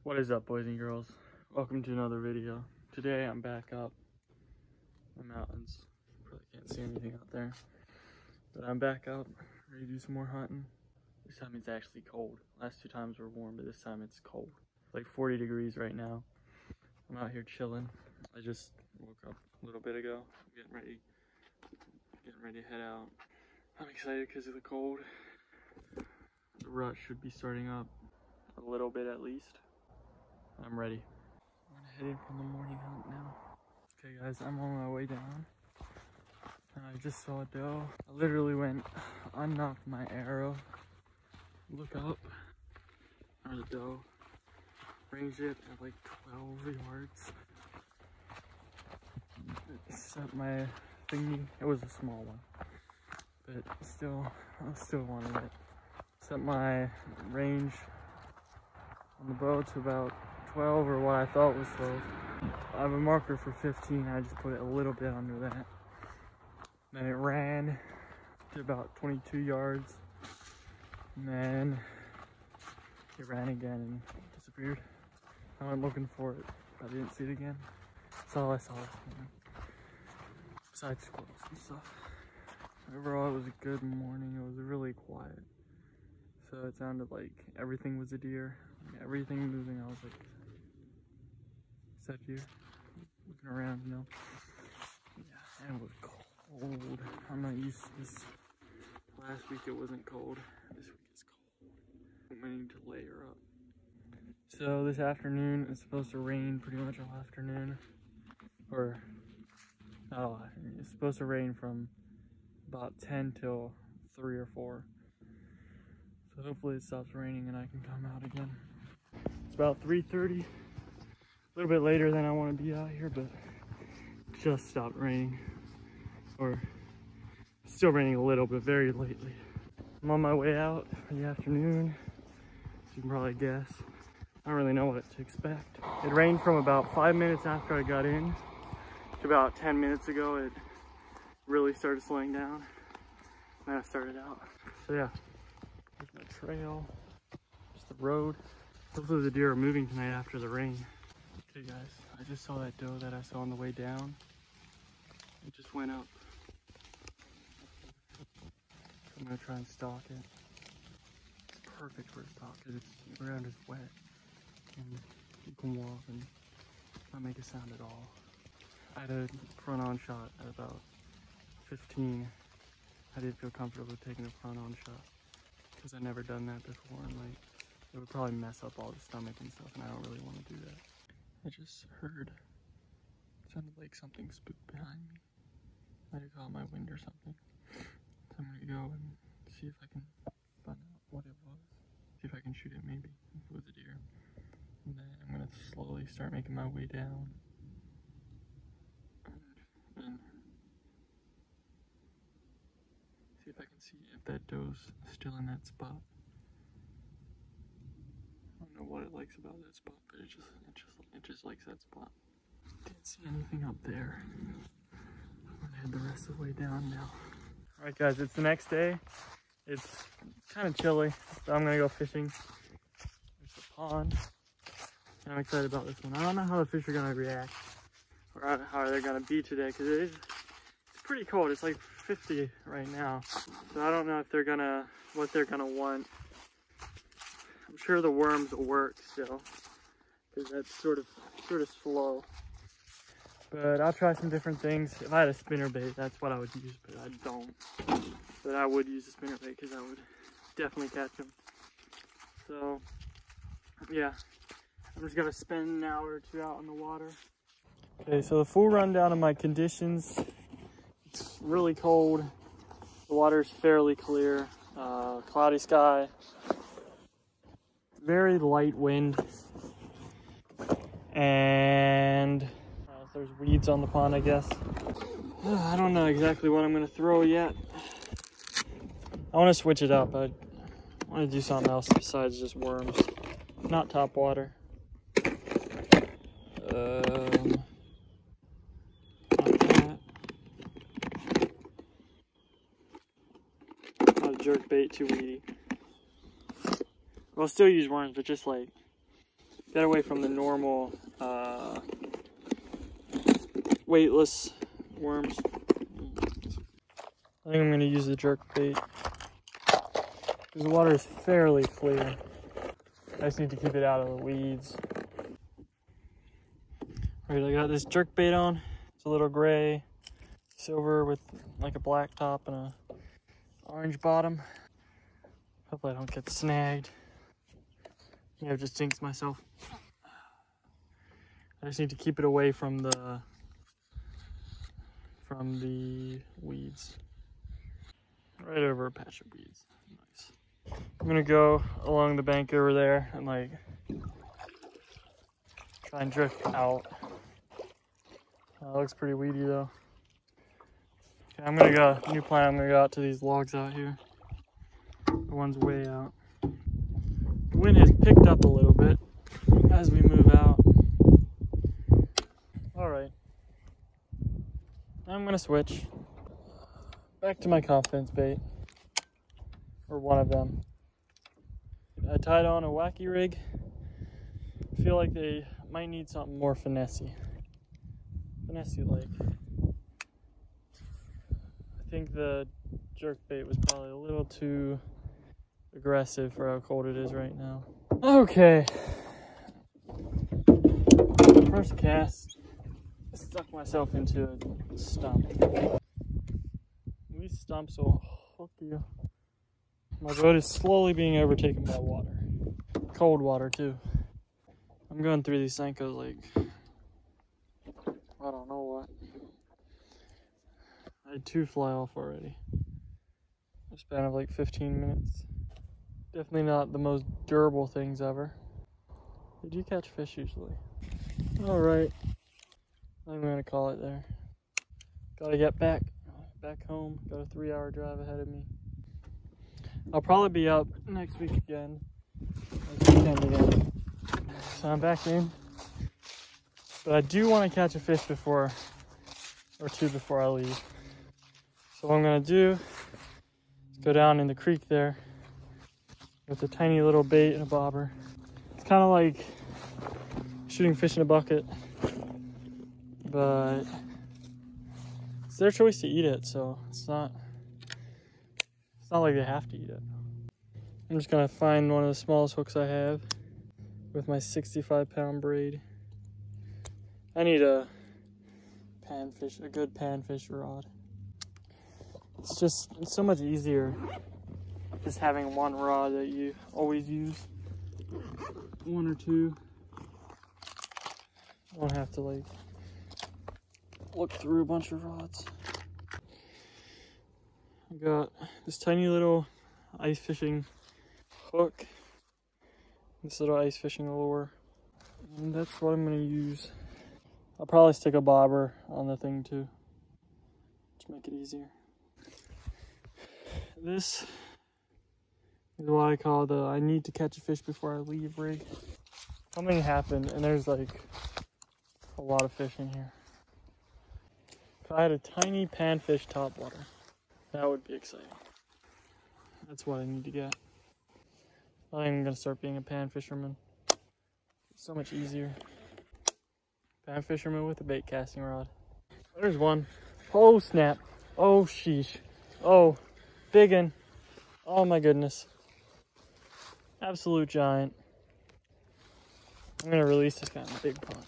What is up, boys and girls? Welcome to another video. Today I'm back up the mountains. Probably can't see anything out there, but I'm back up, ready to do some more hunting. This time it's actually cold. Last two times were warm, but this time it's cold. It's like 40 degrees right now. I'm out here chilling. I just woke up a little bit ago. I'm getting ready to head out. I'm excited because of the cold. The rut should be starting up a little bit at least. I'm ready. I'm gonna head in from the morning hunt now. Okay guys, I'm on my way down. And I just saw a doe. I literally went, unnocked my arrow. Look up. There's a doe. Ranged it at like 12 yards. Set my thingy. It was a small one. But still, I still wanted it. Set my range on the bow to about 12, or what I thought was 12. I have a marker for 15. I just put it a little bit under that. Then it ran to about 22 yards. And then it ran again and disappeared. I went looking for it. I didn't see it again. That's all I saw this morning. Besides squirrels and stuff. Overall, it was a good morning. It was really quiet. So it sounded like everything was a deer. Like everything moving. I was like, is that deer? Looking around, you know. Yeah, and it was cold. I'm not used to this. Last week it wasn't cold. This week it's cold. I need to layer up. So this afternoon it's supposed to rain pretty much all afternoon. Or not all afternoon. It's supposed to rain from about 10 till 3 or 4. So hopefully it stops raining and I can come out again. It's about 3:30. A little bit later than I want to be out here, but it just stopped raining. Or it's still raining a little, but very lately. I'm on my way out for the afternoon. As you can probably guess. I don't really know what to expect. It rained from about 5 minutes after I got in to about 10 minutes ago. It really started slowing down. And then I started out. So yeah, there's my trail. Just the road. Hopefully the deer are moving tonight after the rain. Okay guys, I just saw that doe that I saw on the way down. It just went up. So I'm gonna try and stalk it. It's perfect for a stalk because the ground is wet. And you can walk and not make a sound at all. I had a front on shot at about 15. I didn't feel comfortable taking a front on shot because I've never done that before, and like it would probably mess up all the stomach and stuff, and I don't really want to do that. I just heard, it sounded like something spooked behind me. Might have caught my wind or something. So I'm gonna go and see if I can find out what it was. See if I can shoot it maybe, if it was a deer. And then I'm gonna slowly start making my way down. And see if I can see if that doe's still in that spot. I don't know what it likes about that spot, but it just likes that spot. Didn't see anything up there. I'm gonna head the rest of the way down now. Alright guys, it's the next day. It's kind of chilly, so I'm gonna go fishing. There's a pond. And I'm excited about this one. I don't know how the fish are gonna react, or how they're gonna be today, because it's pretty cold. It's like 50 right now. So I don't know if what they're gonna want. I'm sure the worms will work still, because that's sort of slow. But I'll try some different things. If I had a spinnerbait, that's what I would use, but I don't. But I would use a spinnerbait because I would definitely catch them. So yeah, I'm just gonna spend an hour or two out on the water. Okay, so the full rundown of my conditions. It's really cold. The water's fairly clear. Cloudy sky. Very light wind, and there's weeds on the pond, I guess. I don't know exactly what I'm gonna throw yet. I want to switch it up. I want to do something else besides just worms, not top water. Not a jerk bait, too weedy. I'll still use worms, but just like get away from the normal weightless worms. I think I'm going to use the jerk bait because the water is fairly clear. I just need to keep it out of the weeds. Alright, I got this jerk bait on. It's a little gray, silver with like a black top and a orange bottom. Hopefully I don't get snagged. Yeah, I've just jinxed myself. I just need to keep it away from the weeds. Right over a patch of weeds. Nice. I'm gonna go along the bank over there and like try and drift out. Looks pretty weedy though. Okay, I'm gonna go, new plan, I'm gonna go out to these logs out here. The one's way out. The wind has picked up a little bit as we move out. Alright. I'm gonna switch back to my confidence bait. Or one of them. I tied on a wacky rig. I feel like they might need something more finessey. Finessey-like. I think the jerk bait was probably a little too aggressive for how cold it is right now. Okay. First cast, I stuck myself into a stump. These stumps will hook you. My boat is slowly being overtaken by water. Cold water too. I'm going through these Senkos like, I don't know what. I had 2 fly off already. A span of like 15 minutes. Definitely not the most durable things ever. Did you catch fish usually? Alright. I'm gonna call it there. Gotta get back home. Got a 3-hour drive ahead of me. I'll probably be up next week again. Next weekend again. So I'm back in. But I do want to catch a fish before, or 2 before I leave. So what I'm gonna do is go down in the creek there with a tiny little bait and a bobber. It's kind of like shooting fish in a bucket, but it's their choice to eat it, so it's not like they have to eat it. I'm just gonna find one of the smallest hooks I have with my 65-pound braid. I need a good panfish rod. It's so much easier just having one rod that you always use. 1 or 2. You don't have to like look through a bunch of rods. I got this tiny little ice fishing hook, this little ice fishing lure, and that's what I'm gonna use. I'll probably stick a bobber on the thing too, to make it easier. This is what I call the I need to catch a fish before I leave rig. Something happened and there's like a lot of fish in here. If I had a tiny panfish topwater, that would be exciting. That's what I need to get. I think I'm gonna start being a pan fisherman. It's so much easier. Pan fisherman with a bait casting rod. There's one. Oh snap. Oh sheesh. Oh, big one. Oh my goodness. Absolute giant. I'm gonna release this guy in a big pond.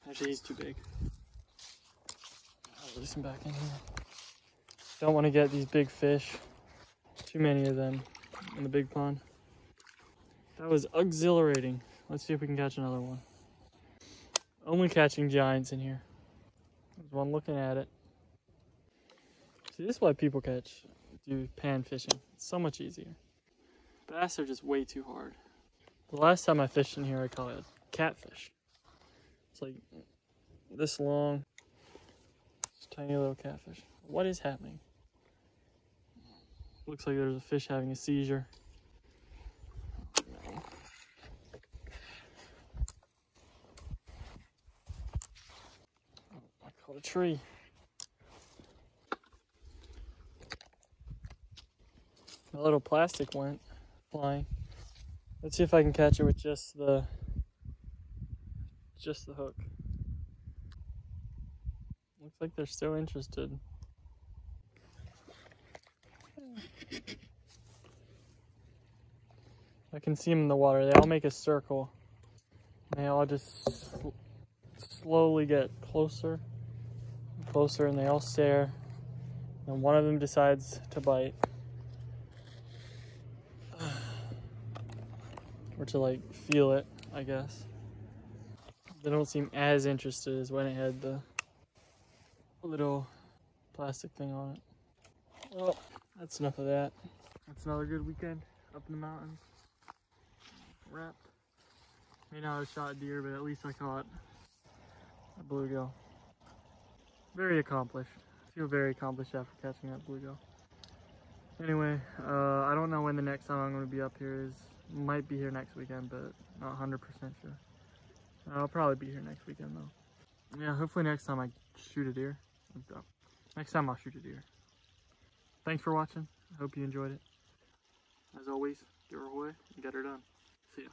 Actually, he's too big. I'll release him back in here. Don't want to get these big fish. Too many of them in the big pond. That was exhilarating. Let's see if we can catch another one. Only catching giants in here. There's one looking at it. See, this is why people do pan fishing. It's so much easier. Bass are just way too hard. The last time I fished in here, I caught a catfish. It's like this long. It's a tiny little catfish. What is happening? Looks like there's a fish having a seizure. No. I caught a tree. A little plastic went flying. Let's see if I can catch it with just the hook. Looks like they're still interested. I can see them in the water. They all make a circle. They all just slowly get closer and closer, and they all stare. And one of them decides to bite. Or to like feel it, I guess. They don't seem as interested as when it had the little plastic thing on it. Well, that's enough of that. That's another good weekend up in the mountains. Wrapped. May not have shot a deer, but at least I caught a bluegill. Very accomplished. I feel very accomplished after catching that bluegill. Anyway, I don't know when the next time I'm going to be up here is. Might be here next weekend, but not 100% sure. I'll probably be here next weekend though. Yeah, hopefully next time I shoot a deer. Next time I'll shoot a deer. Thanks for watching. I hope you enjoyed it. As always, get her away and get her done. See ya.